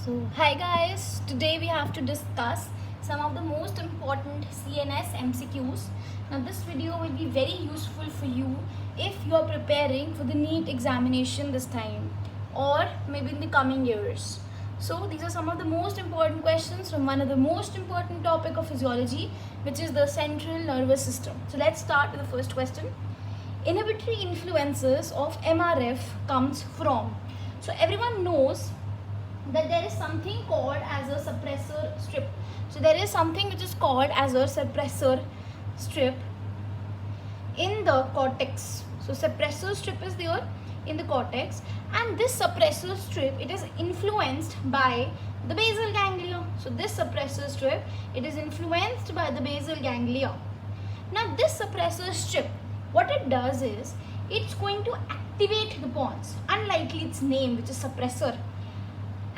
So, hi guys, today we have to discuss some of the most important CNS MCQs. Now, this video will be very useful for you if you are preparing for the NEET examination this time or maybe in the coming years. So, these are some of the most important questions from one of the most important topic of physiology, which is the central nervous system. So, let's start with the first question. Inhibitory influences of MRF comes from. So, everyone knows that there is something called as a suppressor strip. So there is something which is called as a suppressor strip in the cortex. So suppressor strip is there in the cortex, and this suppressor strip, it is influenced by the basal ganglia. So this suppressor strip, it is influenced by the basal ganglia. Now this suppressor strip, what it does is it's going to activate the pons, unlike its name which is suppressor,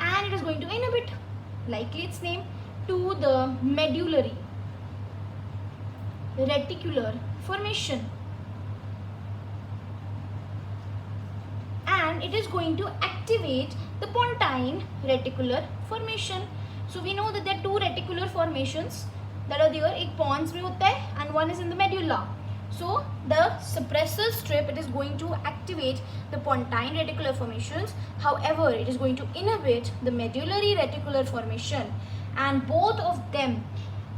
and it is going to inhibit, like its name, to the medullary reticular formation, and it is going to activate the pontine reticular formation. So we know that there are two reticular formations that are there. एक pons में होता है and one is in the medulla. So the suppressor strip, it is going to activate the pontine reticular formations. However, it is going to inhibit the medullary reticular formation, and both of them,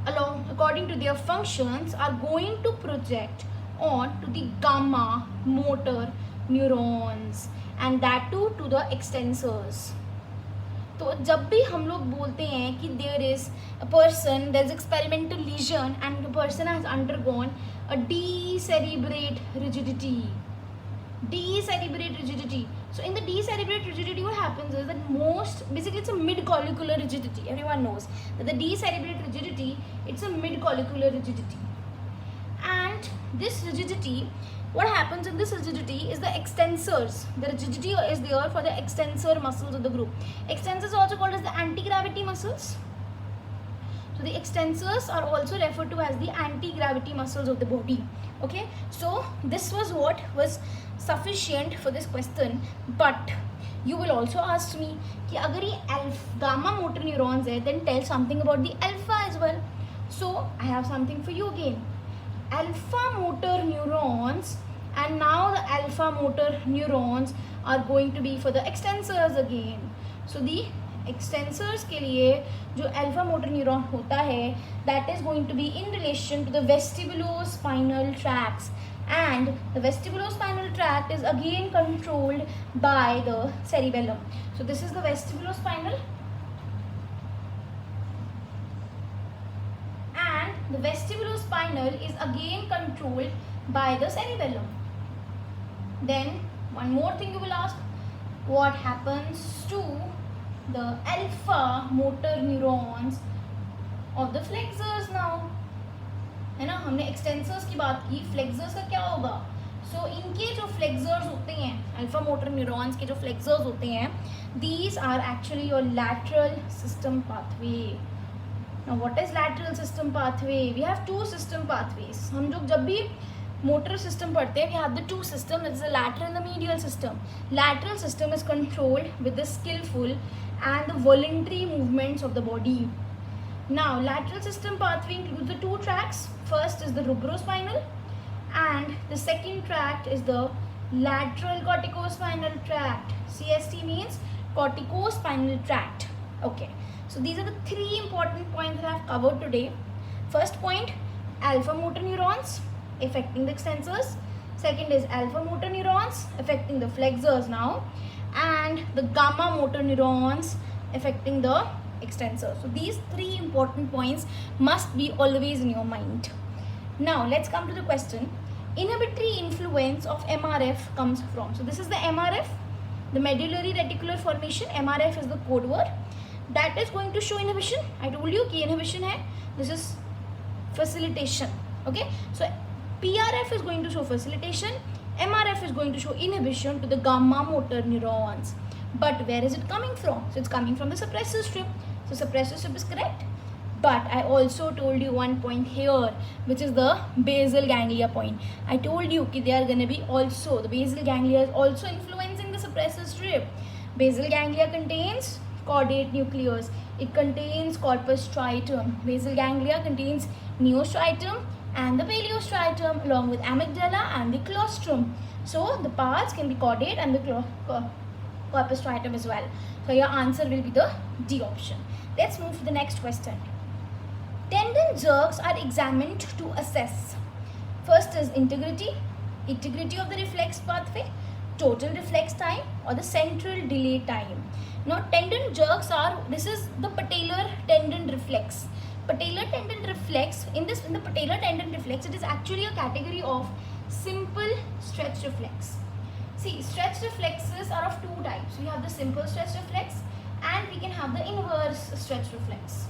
along according to their functions, are going to project on to the gamma motor neurons, and that too to the extensors. तो जब भी हम लोग बोलते हैं कि there is a person, there is experimental lesion and the person has undergone a decerebrate rigidity. Decerebrate rigidity. So in the decerebrate rigidity, what happens is that basically it's a mid-collicular rigidity. Everyone knows that the decerebrate rigidity, it's a mid-collicular rigidity. And this rigidity, what happens in this rigidity is the extensors. The rigidity is there for the extensor muscles of the group. Extensors are also called as the anti-gravity muscles. So the extensors are also referred to as the anti-gravity muscles of the body. Okay, so this was what was sufficient for this question. But you will also ask me कि अगर ये gamma motor neurons है, then tell something about the alpha as well. So I have something for you again. Alpha motor neurons, and now the alpha motor neurons are going to be for the extensors again. So the extensors के लिए जो alpha motor neuron होता है, that is going to be in relation to the vestibulospinal tracts, and the vestibulospinal tract is again controlled by the cerebellum. So this is the vestibulospinal, and the vestibulospinal is again controlled by the cerebellum. Then one more thing you will ask, what happens to the alpha motor neurons of the flexors now? है ना, हमने extensors की बात की, flexors का क्या होगा? So इनके जो flexors होते हैं, alpha motor neurons के जो flexors होते हैं, these are actually your lateral system pathway. Now what is lateral system pathway? We have two system pathways. हम लोग जब भी motor system पढ़ते हैं, we have the two systems, that is the lateral and the medial system. Lateral system is controlled with the skillful and the voluntary movements of the body. Now lateral system pathway includes the two tracks. First is the rubrospinal, and the second tract is the lateral corticospinal tract. CST means corticospinal tract. Okay, so these are the three important points that I have covered today. First point, alpha motor neurons affecting the extensors. Second is alpha motor neurons affecting the flexors now, and the gamma motor neurons affecting the extensors. So these three important points must be always in your mind. Now let's come to the question. Inhibitory influence of MRF comes from. So this is the MRF, the medullary reticular formation. MRF is the code word that is going to show inhibition. I told you कि inhibition है. This is facilitation. Okay, so PRF is going to show facilitation, MRF is going to show inhibition to the gamma motor neurons. But where is it coming from? So it's coming from the suppressor strip. So suppressor strip is correct. But I also told you one point here, which is the basal ganglia point. I told you that they are going to be also, the basal ganglia is also influencing the suppressor strip. Basal ganglia contains caudate nucleus. It contains corpus striatum. Basal ganglia contains neostriatum and the paleostriatum along with amygdala and the claustrum. So the parts can be caudate and the corpus striatum as well. So your answer will be the D option. Let's move to the next question. Tendon jerks are examined to assess. First is integrity of the reflex pathway, total reflex time, or the central delay time. Now tendon jerks are, this is the patellar tendon reflex. Patellar tendon reflex, in the patellar tendon reflex, it is actually a category of simple stretch reflex. See, stretch reflexes are of two types. We have the simple stretch reflex and we can have the inverse stretch reflex.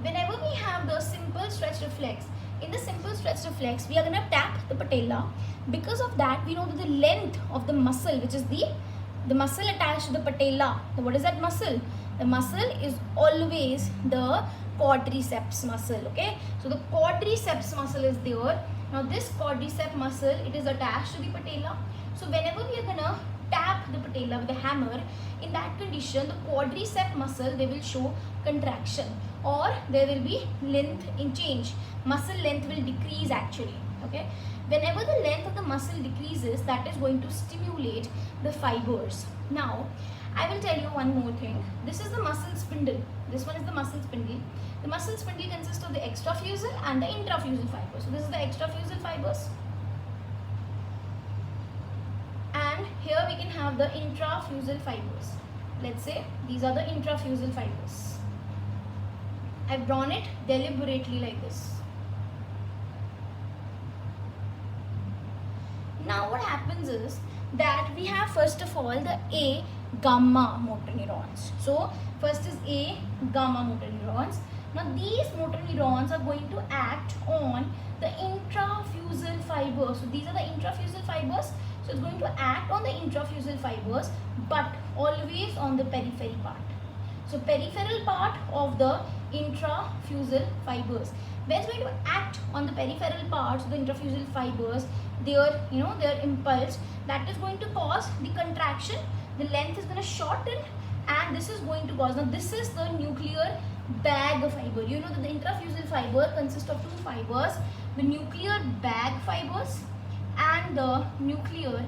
Whenever we have the simple stretch reflex, in the simple stretch reflex, we are going to tap the patella. Because of that, we know that the length of the muscle, which is the muscle attached to the patella. So what is that muscle? The muscle is always the quadriceps muscle. Okay, so the quadriceps muscle is there. Now this quadriceps muscle, it is attached to the patella. So whenever we are going to tap the patella with a hammer, in that condition, the quadriceps muscle, they will show contraction, or there will be length in change. Muscle length will decrease actually. Okay, whenever the length of the muscle decreases, that is going to stimulate the fibers. Now I will tell you one more thing. This is the muscle spindle. This one is the muscle spindle. The muscle spindle consists of the extrafusal and the intrafusal fibers. So this is the extrafusal fibers, and here we can have the intrafusal fibers. Let's say these are the intrafusal fibers. I've drawn it deliberately like this. Now what happens is that we have first of all the A gamma motor neurons. So first is A gamma motor neurons. Now these motor neurons are going to act on the intrafusal fibers. So these are the intrafusal fibers. So it's going to act on the intrafusal fibers, but always on the periphery part. So peripheral part of the intrafusal fibers. Where it's going to act on the peripheral parts of the intrafusal fibers, their impulse, that is going to cause the contraction. The length is going to shorten, and this is going to cause, now this is the nuclear bag fiber. You know that the intrafusal fiber consists of two fibers, the nuclear bag fibers and the nuclear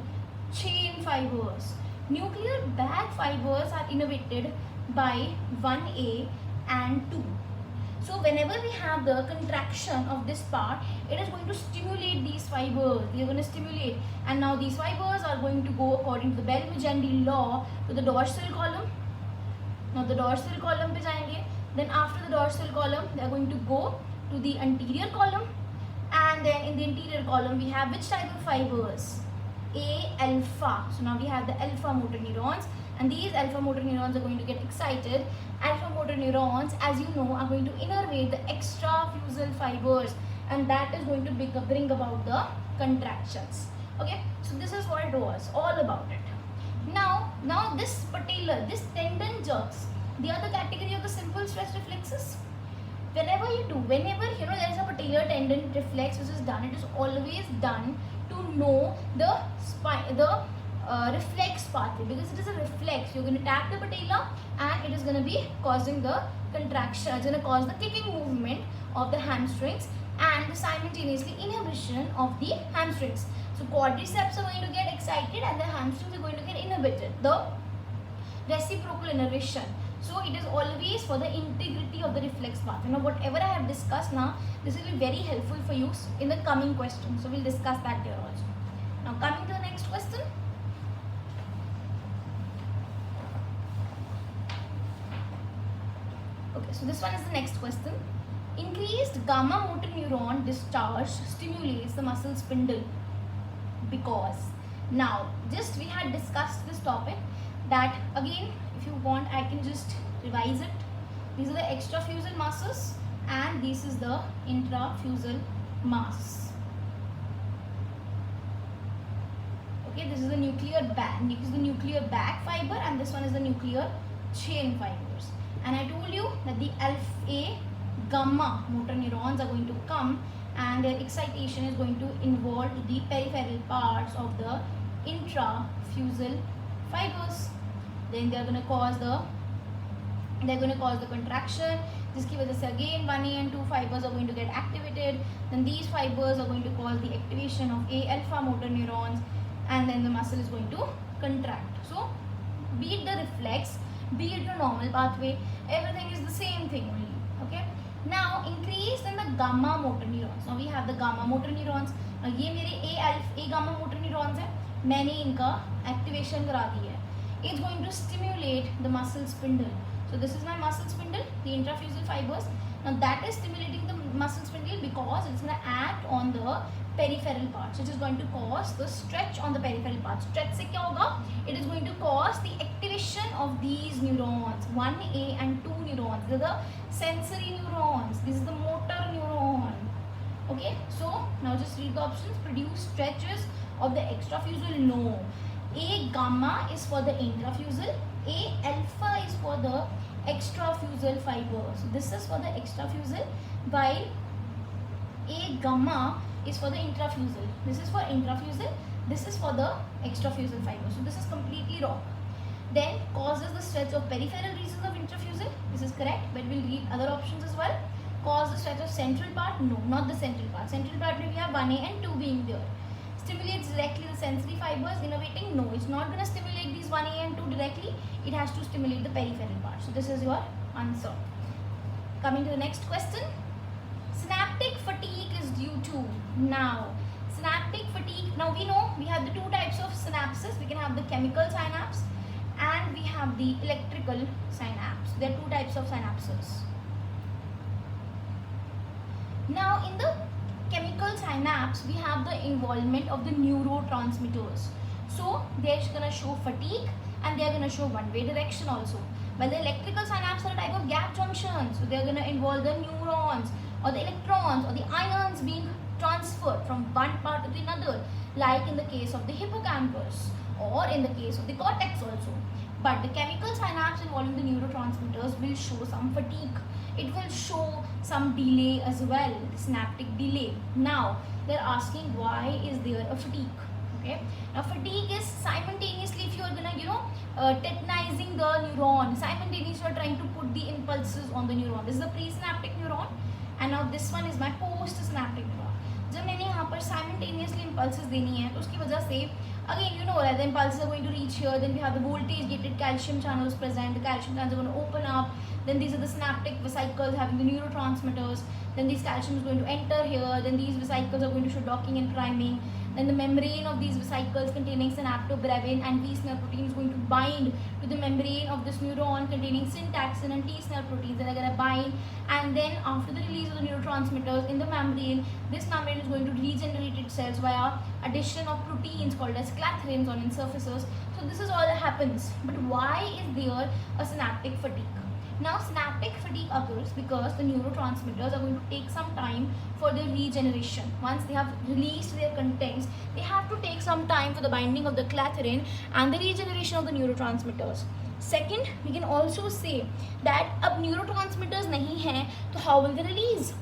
chain fibers. Nuclear bag fibers are innervated by 1A and 2. So whenever we have the contraction of this part, it is going to stimulate these fibers. They are going to stimulate, and now these fibers are going to go according to the Bell-Megendie law to the dorsal column. Now the dorsal column pe jayenge. Then after the dorsal column, they are going to go to the anterior column, and then in the anterior column we have which type of fibers? A alpha. So now we have the alpha motor neurons, and these alpha motor neurons are going to get excited. Alpha motor neurons, as you know, are going to innervate the extrafusal fibers, and that is going to bring about the contractions. Okay, so this is what it was all about it. Now this patellar, this tendon jerks, they are the category of the simple stretch reflexes. Whenever there is a patellar tendon reflex which is done, it is always done to know the reflex pathway, because it is a reflex. You're going to tap the patella and it is going to be causing the contraction. It's going to cause the kicking movement of the hamstrings and the simultaneously inhibition of the hamstrings. So quadriceps are going to get excited and the hamstrings are going to get inhibited. The reciprocal innervation. So it is always for the integrity of the reflex pathway. Now whatever I have discussed now, this will be very helpful for you in the coming question. So we'll discuss that there also. Now coming to the next question. Okay, so this one is the next question. Increased gamma motor neuron discharge stimulates the muscle spindle because. Now, just we had discussed this topic, that again, if you want, I can just revise it. These are the extrafusal masses and this is the intrafusal mass. Okay, this is the nuclear bag fiber, and this one is the nuclear chain fibers. And I told you that the alpha gamma motor neurons are going to come and their excitation is going to involve the peripheral parts of the intrafusal fibers. then they're going to cause the contraction, जिसकी वजह से again 1A and 2 fibers are going to get activated. Then these fibers are going to cause the activation of A alpha motor neurons, and then the muscle is going to contract. So be it the reflex, be it the normal pathway, everything is the same thing only. Okay. Now increase in the gamma motor neurons. Now we have the gamma motor neurons. Now ये मेरे A gamma motor neurons है, मैंने इनका activation करा दी है. It's going to stimulate the muscle spindle. So this is my muscle spindle, the intrafusal fibers. Now that is stimulating the muscle spindle because it's going to act on the peripheral parts, which is going to cause the stretch on the peripheral parts. Stretch से क्या होगा? It is going to cause the activation of these neurons, 1A and 2 neurons. These are the sensory neurons. This is the motor neuron. Okay, so now just read the options. Produce stretches of the extrafusal. No. A gamma is for the intrafusal. A alpha is for the extrafusal fiber. So this is for the extrafusal, while A gamma is for the intrafusal. This is for intrafusal. This is for the extrafusal fiber. So this is completely wrong. Then causes the stretch of peripheral regions of intrafusal. This is correct, but we'll read other options as well. Cause the stretch of central part. No, not the central part. Central part we have 1A and 2 being there. Stimulates directly the sensory fibers, innervating. No, it's not going to stimulate these 1A and 2 directly. It has to stimulate the peripheral part. So this is your answer. Coming to the next question. Synaptic fatigue is due to. Now synaptic fatigue, now we know we have the two types of synapses. We can have the chemical synapse and we have the electrical synapse. There are two types of synapses. Now in the chemical synapse we have the involvement of the neurotransmitters. So they're going to show fatigue and they're going to show one-way direction also. But the electrical synapse are a type of gap junction. So they're going to involve the neurons or the electrons or the ions being transferred from one part to the another, like in the case of the hippocampus or in the case of the cortex also. But the chemical synapse involving the neurotransmitters will show some fatigue. It will show some delay as well, synaptic delay. Now they're asking why is there a fatigue? Okay. Now fatigue is simultaneously, if you are gonna tetanizing the neuron, simultaneously you are trying to put the impulses on the neuron. This is the presynaptic neuron, and now this one is my postsynaptic neuron. जब मैंने यहाँ पर simultaneously impulses देनी है तो उसकी वजह से again you know the impulses are going to reach here, then we have the voltage gated calcium channels present, the calcium channels are going to open up, then these are the synaptic vesicles having the neurotransmitters, then this calcium is going to enter here, then these vesicles are going to show docking and priming, then the membrane of these vesicles containing synaptobrevin and V-SNEL protein is going to bind to the membrane of this neuron containing syntaxin and T-SNEL proteins, that are going to bind, and then after the release of the neurotransmitters in the membrane, this membrane is going to regenerate itself via addition of proteins called as clathrins on its surfaces. So this is all that happens. But why is there a synaptic fatigue? Now synaptic fatigue occurs because the neurotransmitters are going to take some time for their regeneration. Once they have released their contents, they have to take some time for the binding of the clathrin and the regeneration of the neurotransmitters. Second, we can also say that अब neurotransmitters नहीं हैं तो how will they release?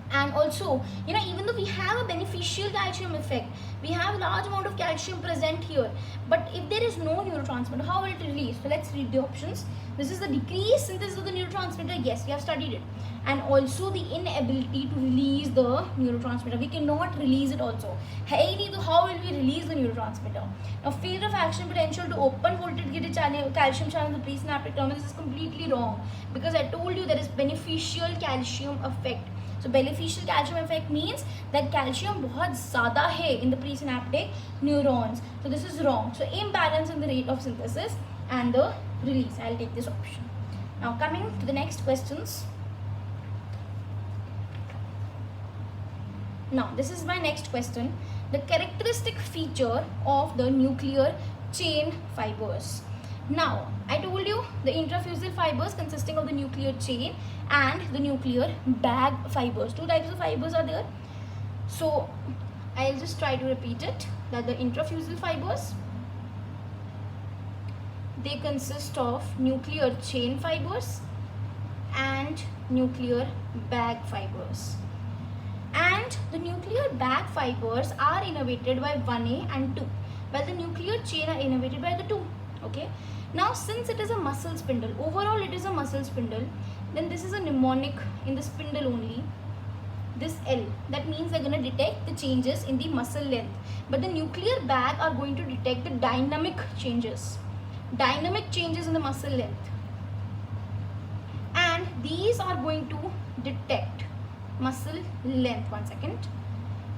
And also, even though we have a beneficial calcium effect, we have a large amount of calcium present here, but if there is no neurotransmitter, how will it release? So let's read the options. This is the decreased synthesis of the neurotransmitter. Yes, we have studied it. And also the inability to release the neurotransmitter. We cannot release it also. Hey, so how will we release the neurotransmitter? Now, failure of action potential to open voltage gated calcium channel in the presynaptic terminal. This is completely wrong because I told you there is beneficial calcium effect. So beneficial calcium effect means that calcium बहुत ज़्यादा है in the presynaptic neurons. So this is wrong. So imbalance in the rate of synthesis and the release. I'll take this option. Now coming to the next questions. Now this is my next question. The characteristic feature of the nuclear chain fibers. Now I told you the intrafusal fibers consisting of the nuclear chain and the nuclear bag fibers. Two types of fibers are there. So I'll just try to repeat it, that the intrafusal fibers, they consist of nuclear chain fibers and nuclear bag fibers. And the nuclear bag fibers are innervated by 1A and 2, while the nuclear chain are innervated by the 2. Okay. Now since it is a muscle spindle, overall it is a muscle spindle, then this is a mnemonic in the spindle only, this L, that means they're going to detect the changes in the muscle length, but the nuclear bag are going to detect the dynamic changes in the muscle length, and these are going to detect muscle length. One second.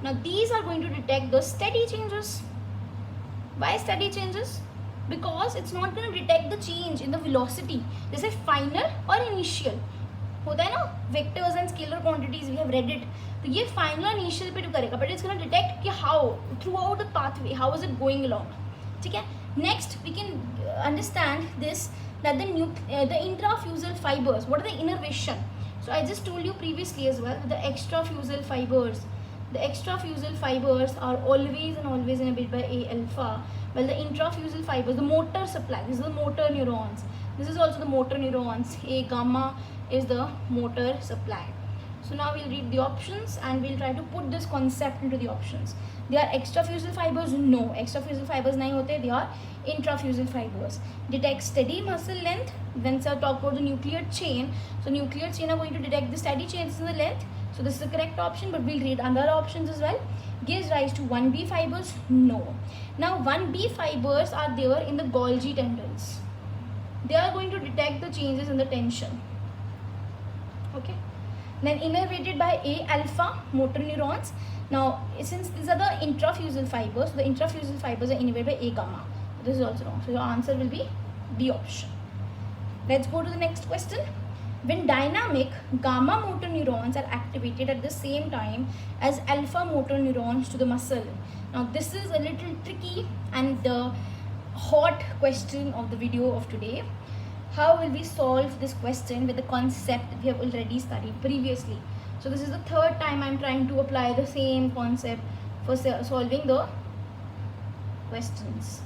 Now these are going to detect the steady changes. Why steady changes? Because it's not going to detect the change in the velocity, जैसे final और initial होता है ना, vectors and scalar quantities, we have read it, तो ये final और initial पे करेगा, बट इट्स गोना डिटेक्ट कि how throughout the pathway, how is it going along. ठीक है. Next we can understand this that the intrafusal fibres, what are the innervation. So I just told you previously as well, the extrafusal fibers. The extrafusal fibers are always innervated by A alpha, while the intrafusal fibers, the motor supply, this is the motor neurons. This is also the motor neurons. A gamma is the motor supply. So now we'll read the options and we'll try to put this concept into the options. They are extrafusal fibers? No, extrafusal fibers nahi hote, they are intrafusal fibers. Detect steady muscle length. When sir talk about the nuclear chain, so nuclear chain are going to detect the steady changes in the length. So this is the correct option, but we'll read other options as well. Gives rise to 1B fibers? No. Now 1B fibers are there in the Golgi tendons. They are going to detect the changes in the tension. Okay. Then innervated by A alpha motor neurons. Now since these are the intrafusal fibers, the intrafusal fibers are innervated by A gamma. This is also wrong. So your answer will be B option. Let's go to the next question. When dynamic gamma motor neurons are activated at the same time as alpha motor neurons to the muscle. Now this is a little tricky and the hot question of the video of today. How will we solve this question with the concept that we have already studied previously? So this is the third time I'm trying to apply the same concept for solving the questions.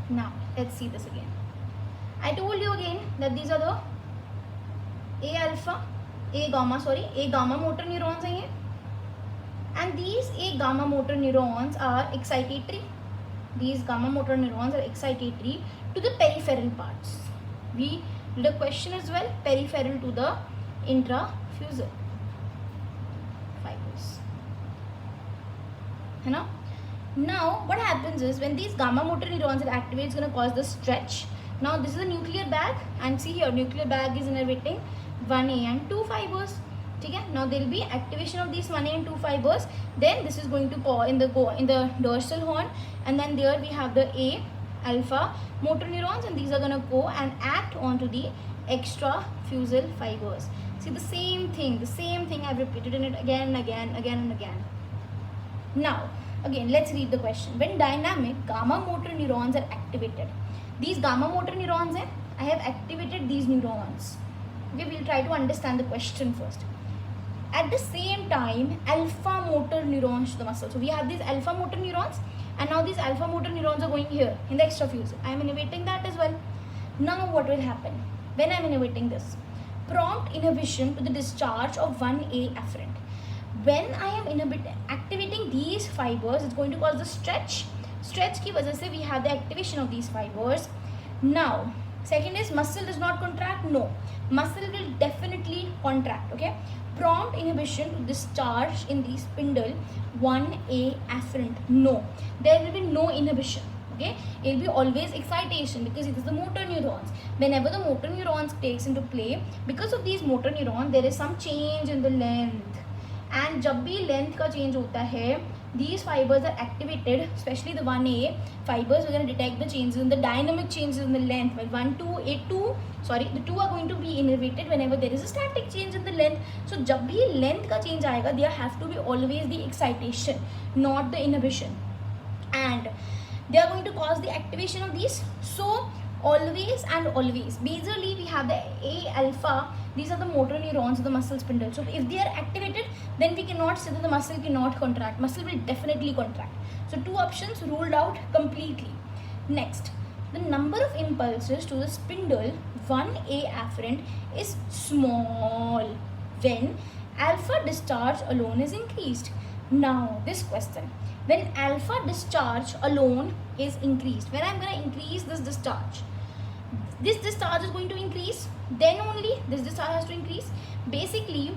Now let's see this again. I told you again that these are the A gamma motor neurons are here, and these A gamma motor neurons are excitatory. These gamma motor neurons are excitatory to the peripheral parts. We did a question as well, peripheral to the intrafusal fibers. है ना? Now what happens is when these gamma motor neurons are activated, it's going to cause the stretch. Now this is a nuclear bag, and see here, nuclear bag is innervating 1A and 2 fibers. Okay? Now there will be activation of these 1A and 2 fibers. Then this is going to go in the dorsal horn, and then there we have the A alpha motor neurons, and these are going to go and act onto the extrafusal fibers. See the same thing I've repeated in it again and again. Now again let's read the question. When dynamic gamma motor neurons are activated, these gamma motor neurons, I have activated these neurons. Okay, we'll try to understand the question first. At the same time, alpha motor neurons to the muscle. So we have these alpha motor neurons, and now these alpha motor neurons are going here in the extrafusal. I am innervating that as well. Now what will happen when I am innervating this? Prompt inhibition to the discharge of 1A afferent. When I am activating these fibers, it's going to cause the stretch. Stretch की वजह से we have the activation of these fibers. Now second is muscle does not contract. No, muscle will definitely contract. Okay, prompt inhibition to discharge in the spindle 1A afferent. No, there will be no inhibition. Okay, it will be always excitation because it is the motor neurons. Whenever the motor neurons takes into play, because of these motor neurons there is some change in the length, and जब भी length का change होता है, these fibers are activated, especially the 1A fibers. We're going to detect the changes in the dynamic changes in the length. While the 2 are going to be innervated whenever there is a static change in the length. So जब भी length का change आएगा, there have to be always the excitation, not the inhibition, and they are going to cause the activation of these. So always, basally we have the A alpha. These are the motor neurons of the muscle spindle. So if they are activated, then we cannot say that the muscle cannot contract. Muscle will definitely contract. So 2 options ruled out completely. Next, the number of impulses to the spindle 1A afferent is small when alpha discharge alone is increased. Now this question, when alpha discharge alone is increased, when I'm going to increase this discharge is going to increase, then only this discharge has to increase. Basically,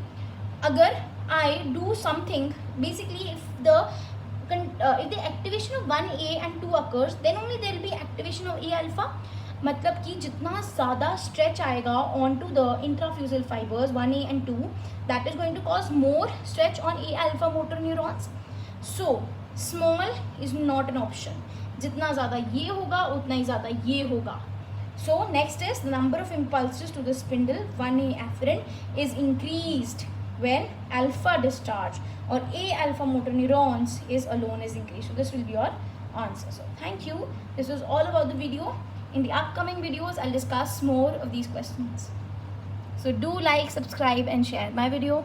agar I do something, basically if the activation of 1A and 2 occurs, then only there will be activation of A alpha. मतलब कि जितना ज़्यादा stretch आएगा onto the intrafusal fibers 1A and 2, that is going to cause more stretch on A alpha motor neurons. So small is not an option. जितना ज़्यादा ये होगा उतना ही ज़्यादा ये होगा. So next is the number of impulses to the spindle 1A afferent is increased when alpha discharge or A alpha motor neurons is increased. So this will be your answer. So thank you. This was all about the video. In the upcoming videos, I'll discuss more of these questions. So do like, subscribe and share my video.